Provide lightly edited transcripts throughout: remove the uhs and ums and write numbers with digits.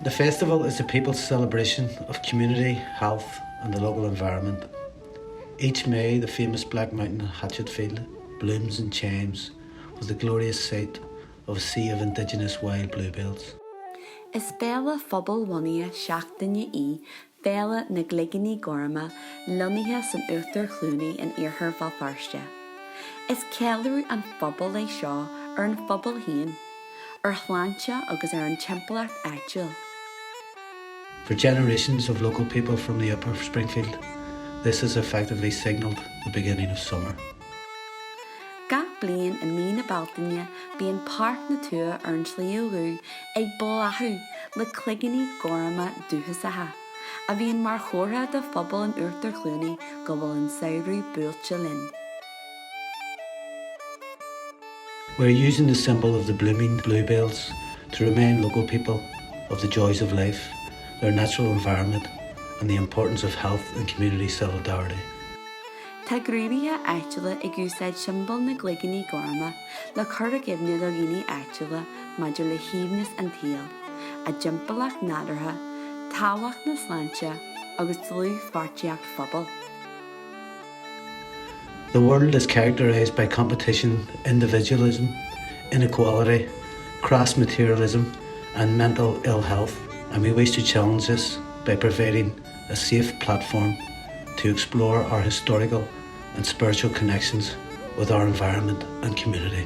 The festival is the people's celebration of community, health and the local environment. Each May, the famous Black Mountain hatchet Féile blooms and chimes with the glorious sight of a sea of indigenous wild bluebells. Is Féile phobal wonnia seachtainne Féile na gCloigíní Gorma lunithe san Uachtar Chlúnaí in Iarthar Valfarste. Is ceilú an phobal lei seo an phobal hain, chlanse agus an timpplacht actual. For generations of local people from the Upper Springfield, this has effectively signalled the beginning of summer. Ga blian in mína baltaine bíon páirt na tua an slíolú ag bolathú le gCloigíní Gorma dúthasathe, a bhíon mar chóra de phobal an Uachtar Chlúnaí go bhfuil an saoirú buailte linn. We're using the symbol of the blooming bluebells to remind local people of the joys of life, their natural environment and the importance of health and community solidarity. Tá grúbithe actuala ag úsáid symbol na gCloigíní Gorma le chuir a gibne do gine actuala maidir le híomhnas an taal, a jimpleach nadartha, táhacht na sláinte agus tlú fartiacht phobal. The world is characterised by competition, individualism, inequality, crass materialism and mental ill health, and we wish to challenge this by providing a safe platform to explore our historical and spiritual connections with our environment and community.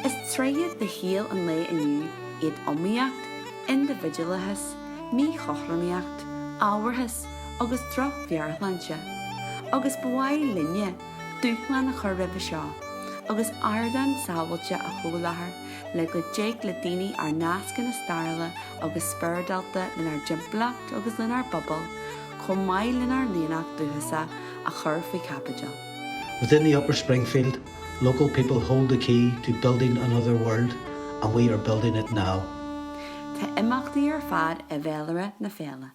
Is tríad the héal an lei aniu iad omíocht, individualachas, mí chochramaíocht, ábharthas agus troch bhearlanse, agus bhaid linne dúchlan a chur ribh seo, agus airdan sábhailte a thóláthair le go déag le daoine ar nascan na stairla agus spiridalta lin ar jimpleacht agus lin ar bubble, chun maiid lin ar líonach dúthasa a chur faoi capital. Within the Upper Springfield, local people hold the key to building another world, and we are building it now. Tá imachtaí ar fad a bhéileadh na Féile.